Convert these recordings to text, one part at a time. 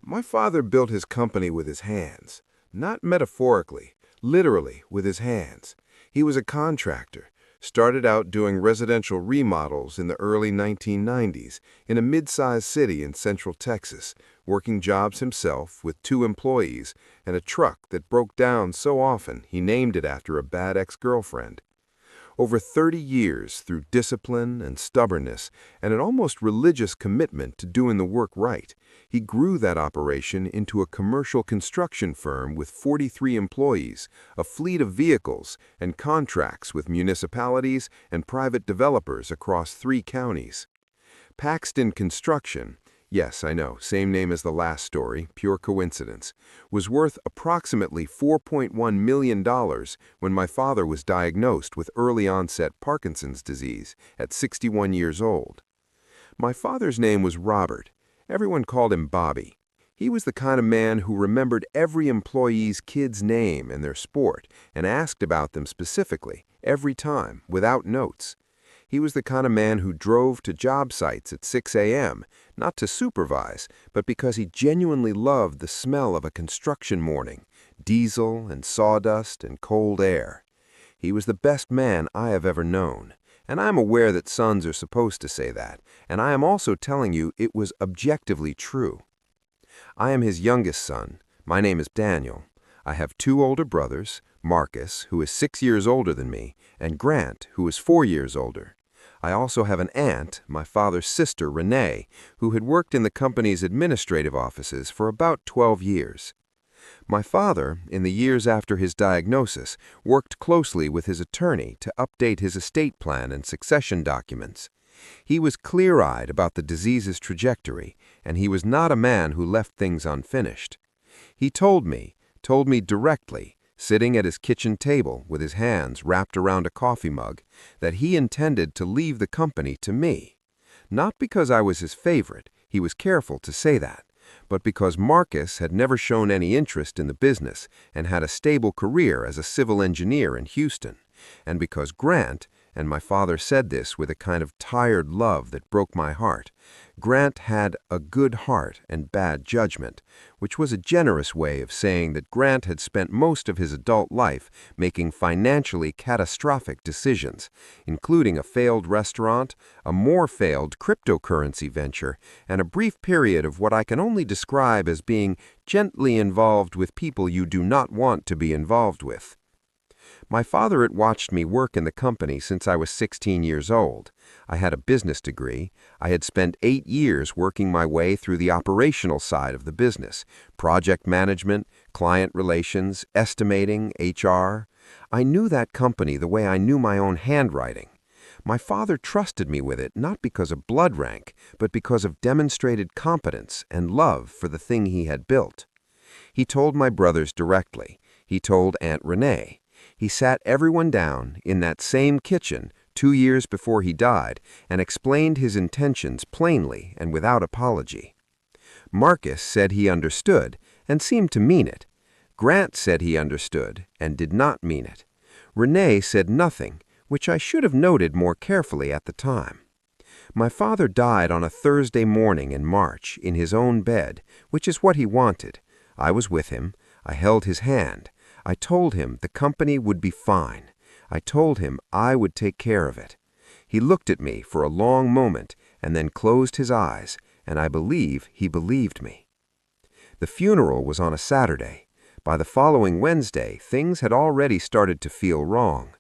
My father built his company with his hands. Not metaphorically, literally with his hands. He was a contractor, started out doing residential remodels in the early 1990s in a mid-sized city in central Texas, working jobs himself with 2 employees and a truck that broke down so often he named it after a bad ex-girlfriend. Over 30 years, through discipline and stubbornness and an almost religious commitment to doing the work right, he grew that operation into a commercial construction firm with 43 employees, a fleet of vehicles, and contracts with municipalities and private developers across 3 counties. Paxton Construction, yes, I know, same name as the last story, pure coincidence, was worth approximately $4.1 million when my father was diagnosed with early-onset Parkinson's disease at 61 years old. My father's name was Robert. Everyone called him Bobby. He was the kind of man who remembered every employee's kid's name and their sport and asked about them specifically, every time, without notes. He was the kind of man who drove to job sites at 6 a.m., not to supervise, but because he genuinely loved the smell of a construction morning, diesel and sawdust and cold air. He was the best man I have ever known, and I am aware that sons are supposed to say that, and I am also telling you it was objectively true. I am his youngest son. My name is Daniel. I have 2 older brothers, Marcus, who is 6 years older than me, and Grant, who is 4 years older. I also have an aunt, my father's sister, Renee, who had worked in the company's administrative offices for about 12 years. My father, in the years after his diagnosis, worked closely with his attorney to update his estate plan and succession documents. He was clear-eyed about the disease's trajectory, and he was not a man who left things unfinished. He told me directly, sitting at his kitchen table with his hands wrapped around a coffee mug, that he intended to leave the company to me. Not because I was his favorite, he was careful to say that, but because Marcus had never shown any interest in the business and had a stable career as a civil engineer in Houston, and because Grant, and my father said this with a kind of tired love that broke my heart, Grant had a good heart and bad judgment, which was a generous way of saying that Grant had spent most of his adult life making financially catastrophic decisions, including a failed restaurant, a more failed cryptocurrency venture, and a brief period of what I can only describe as being gently involved with people you do not want to be involved with. My father had watched me work in the company since I was 16 years old. I had a business degree. I had spent 8 years working my way through the operational side of the business, project management, client relations, estimating, HR. I knew that company the way I knew my own handwriting. My father trusted me with it not because of blood rank, but because of demonstrated competence and love for the thing he had built. He told my brothers directly. He told Aunt Renee. He sat everyone down in that same kitchen 2 years before he died and explained his intentions plainly and without apology. Marcus said he understood and seemed to mean it. Grant said he understood and did not mean it. Renee said nothing, which I should have noted more carefully at the time. My father died on a Thursday morning in March in his own bed, which is what he wanted. I was with him. I held his hand. I told him the company would be fine. I told him I would take care of it. He looked at me for a long moment and then closed his eyes, and I believe he believed me. The funeral was on a Saturday. By the following Wednesday, things had already started to feel wrong.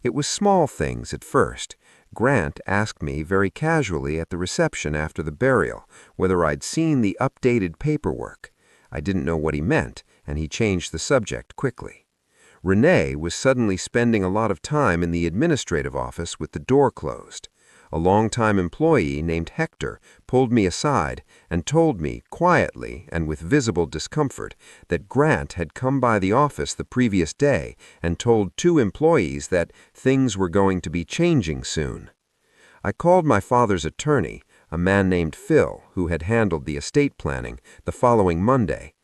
It was small things at first. Grant asked me very casually at the reception after the burial whether I'd seen the updated paperwork. I didn't know what he meant, and he changed the subject quickly. Renee was suddenly spending a lot of time in the administrative office with the door closed. A longtime employee named Hector pulled me aside and told me, quietly and with visible discomfort, that Grant had come by the office the previous day and told 2 employees that things were going to be changing soon. I called my father's attorney, a man named Phil, who had handled the estate planning, the following Monday.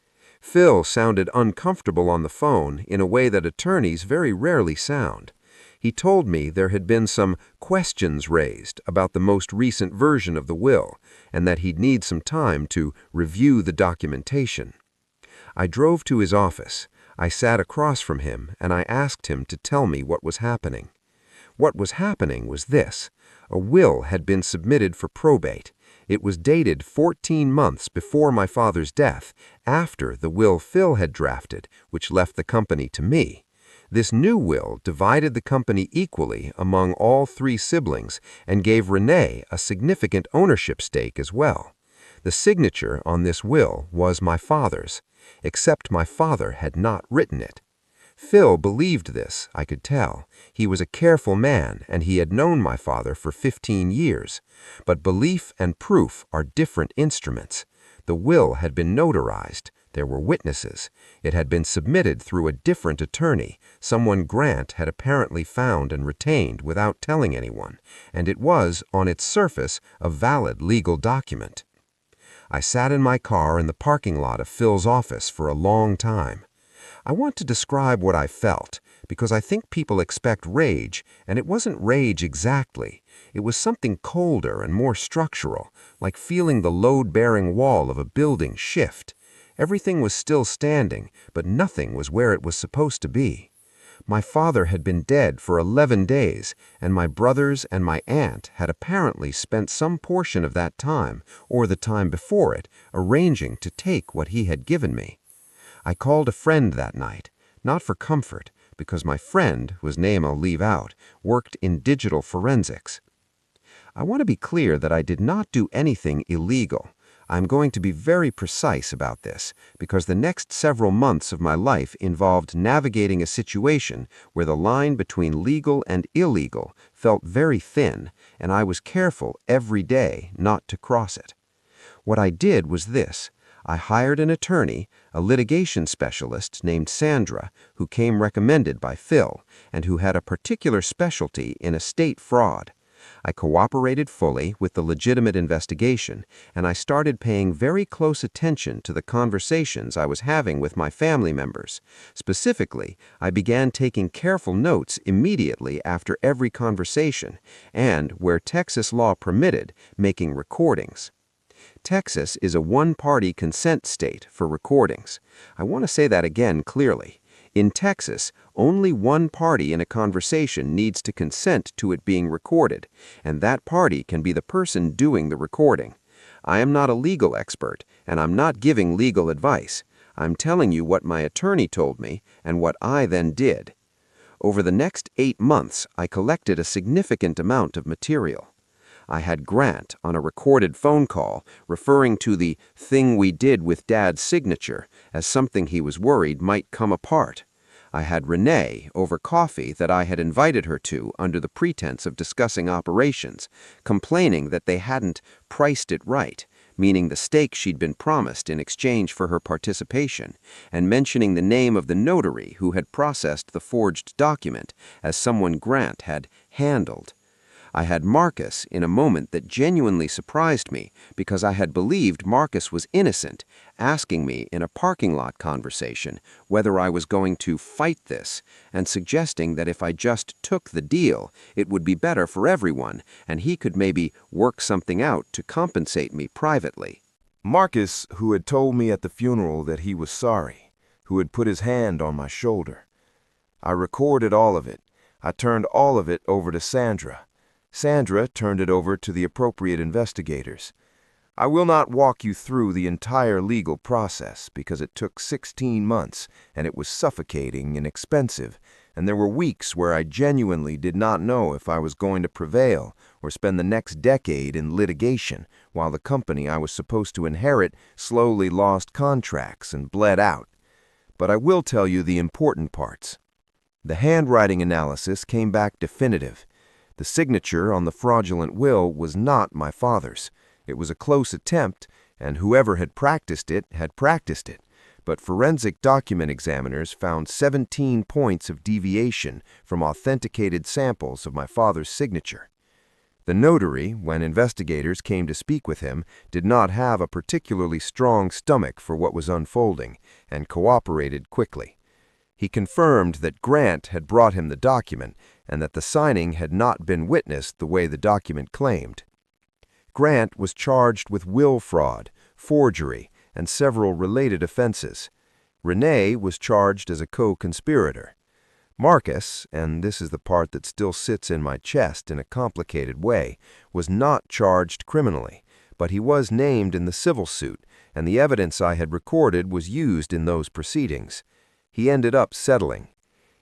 Phil sounded uncomfortable on the phone in a way that attorneys very rarely sound. He told me there had been some questions raised about the most recent version of the will, and that he'd need some time to review the documentation. I drove to his office. I sat across from him, and I asked him to tell me what was happening. What was happening was this. A will had been submitted for probate. It was dated 14 months before my father's death, after the will Phil had drafted, which left the company to me. This new will divided the company equally among all 3 siblings and gave Renee a significant ownership stake as well. The signature on this will was my father's, except my father had not written it. Phil believed this, I could tell. He was a careful man, and he had known my father for 15 years. But belief and proof are different instruments. The will had been notarized. There were witnesses. It had been submitted through a different attorney, someone Grant had apparently found and retained without telling anyone, and it was, on its surface, a valid legal document. I sat in my car in the parking lot of Phil's office for a long time. I want to describe what I felt, because I think people expect rage, and it wasn't rage exactly. It was something colder and more structural, like feeling the load-bearing wall of a building shift. Everything was still standing, but nothing was where it was supposed to be. My father had been dead for 11 days, and my brothers and my aunt had apparently spent some portion of that time, or the time before it, arranging to take what he had given me. I called a friend that night, not for comfort, because my friend, whose name I'll leave out, worked in digital forensics. I want to be clear that I did not do anything illegal. I'm going to be very precise about this, because the next several months of my life involved navigating a situation where the line between legal and illegal felt very thin, and I was careful every day not to cross it. What I did was this. I hired an attorney, a litigation specialist named Sandra, who came recommended by Phil, and who had a particular specialty in estate fraud. I cooperated fully with the legitimate investigation, and I started paying very close attention to the conversations I was having with my family members. Specifically, I began taking careful notes immediately after every conversation, and, where Texas law permitted, making recordings. Texas is a one-party consent state for recordings. I want to say that again clearly. In Texas, only one party in a conversation needs to consent to it being recorded, and that party can be the person doing the recording. I am not a legal expert, and I'm not giving legal advice. I'm telling you what my attorney told me and what I then did. Over the next 8 months, I collected a significant amount of material. I had Grant on a recorded phone call referring to the thing we did with Dad's signature as something he was worried might come apart. I had Renee over coffee that I had invited her to under the pretense of discussing operations, complaining that they hadn't priced it right, meaning the stake she'd been promised in exchange for her participation, and mentioning the name of the notary who had processed the forged document as someone Grant had handled. I had Marcus in a moment that genuinely surprised me because I had believed Marcus was innocent, asking me in a parking lot conversation whether I was going to fight this, and suggesting that if I just took the deal, it would be better for everyone, and he could maybe work something out to compensate me privately. Marcus, who had told me at the funeral that he was sorry, who had put his hand on my shoulder. I recorded all of it. I turned all of it over to Sandra. Sandra turned it over to the appropriate investigators. I will not walk you through the entire legal process because it took 16 months and it was suffocating and expensive, and there were weeks where I genuinely did not know if I was going to prevail or spend the next decade in litigation while the company I was supposed to inherit slowly lost contracts and bled out. But I will tell you the important parts. The handwriting analysis came back definitive. The signature on the fraudulent will was not my father's. It was a close attempt, and whoever had practiced it had practiced it. But forensic document examiners found 17 points of deviation from authenticated samples of my father's signature. The notary, when investigators came to speak with him, did not have a particularly strong stomach for what was unfolding, and cooperated quickly. He confirmed that Grant had brought him the document, and that the signing had not been witnessed the way the document claimed. Grant was charged with will fraud, forgery, and several related offenses. Renee was charged as a co-conspirator. Marcus, and this is the part that still sits in my chest in a complicated way, was not charged criminally, but he was named in the civil suit, and the evidence I had recorded was used in those proceedings. He ended up settling.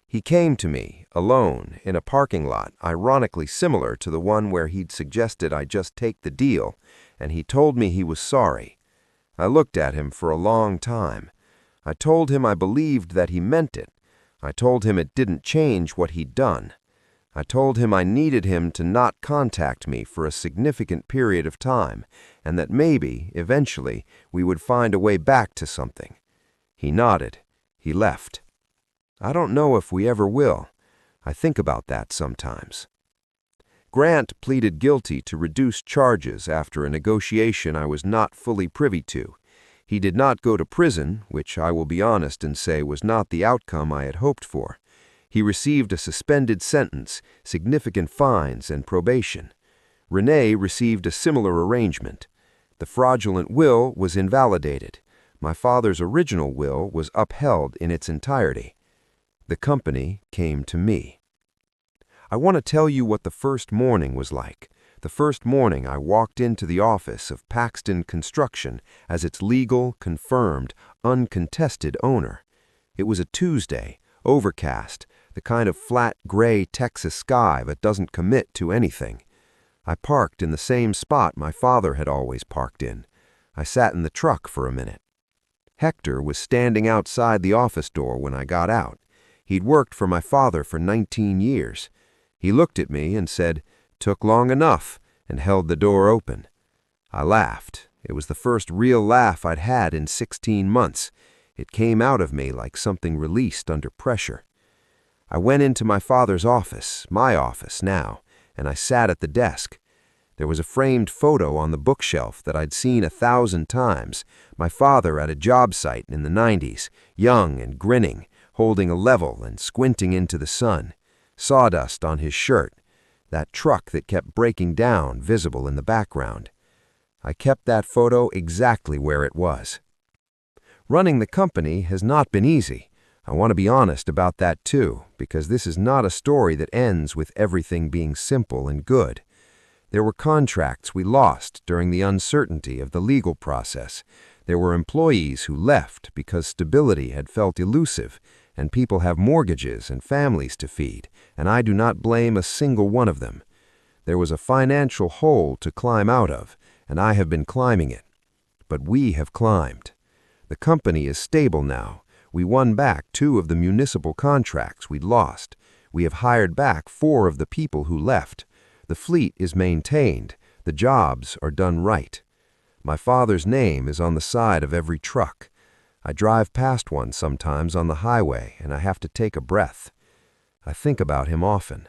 He came to me, alone, in a parking lot, ironically similar to the one where he'd suggested I just take the deal, and he told me he was sorry. I looked at him for a long time. I told him I believed that he meant it. I told him it didn't change what he'd done. I told him I needed him to not contact me for a significant period of time, and that maybe, eventually, we would find a way back to something. He nodded. He left. I don't know if we ever will. I think about that sometimes. Grant pleaded guilty to reduced charges after a negotiation I was not fully privy to. He did not go to prison, which I will be honest and say was not the outcome I had hoped for. He received a suspended sentence, significant fines, and probation. Renee received a similar arrangement. The fraudulent will was invalidated. My father's original will was upheld in its entirety. The company came to me. I want to tell you what the first morning was like. The first morning I walked into the office of Paxton Construction as its legal, confirmed, uncontested owner. It was a Tuesday, overcast, the kind of flat gray Texas sky that doesn't commit to anything. I parked in the same spot my father had always parked in. I sat in the truck for a minute. Hector was standing outside the office door when I got out. He'd worked for my father for 19 years. He looked at me and said, "Took long enough," and held the door open. I laughed. It was the first real laugh I'd had in 16 months. It came out of me like something released under pressure. I went into my father's office, my office now, and I sat at the desk. There was a framed photo on the bookshelf that I'd seen 1,000 times, my father at a job site in the 90s, young and grinning, holding a level and squinting into the sun, sawdust on his shirt, that truck that kept breaking down visible in the background. I kept that photo exactly where it was. Running the company has not been easy. I want to be honest about that too, because this is not a story that ends with everything being simple and good. There were contracts we lost during the uncertainty of the legal process. There were employees who left because stability had felt elusive, and people have mortgages and families to feed, and I do not blame a single one of them. There was a financial hole to climb out of, and I have been climbing it. But we have climbed. The company is stable now. We won back 2 of the municipal contracts we'd lost. We have hired back 4 of the people who left. The fleet is maintained. The jobs are done right. My father's name is on the side of every truck. I drive past one sometimes on the highway, and I have to take a breath. I think about him often.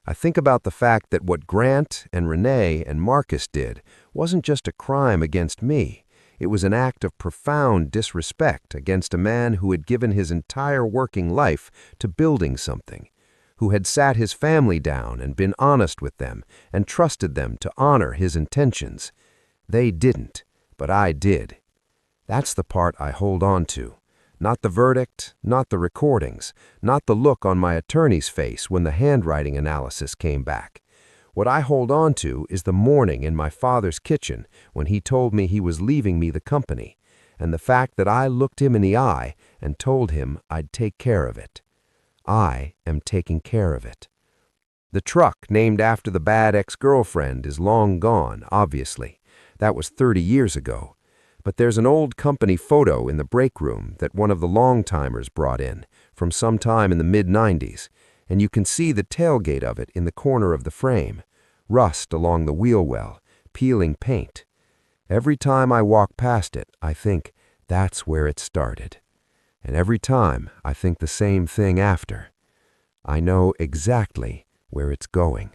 I think about the fact that what Grant and Renee and Marcus did wasn't just a crime against me. It was an act of profound disrespect against a man who had given his entire working life to building something, who had sat his family down and been honest with them and trusted them to honor his intentions. They didn't, but I did. That's the part I hold on to. Not the verdict, not the recordings, not the look on my attorney's face when the handwriting analysis came back. What I hold on to is the morning in my father's kitchen when he told me he was leaving me the company, and the fact that I looked him in the eye and told him I'd take care of it. I am taking care of it. The truck named after the bad ex-girlfriend is long gone, obviously. That was 30 years ago. But there's an old company photo in the break room that one of the long-timers brought in from some time in the mid-90s, and you can see the tailgate of it in the corner of the frame, rust along the wheel well, peeling paint. Every time I walk past it, I think, that's where it started. And every time, I think the same thing after. I know exactly where it's going.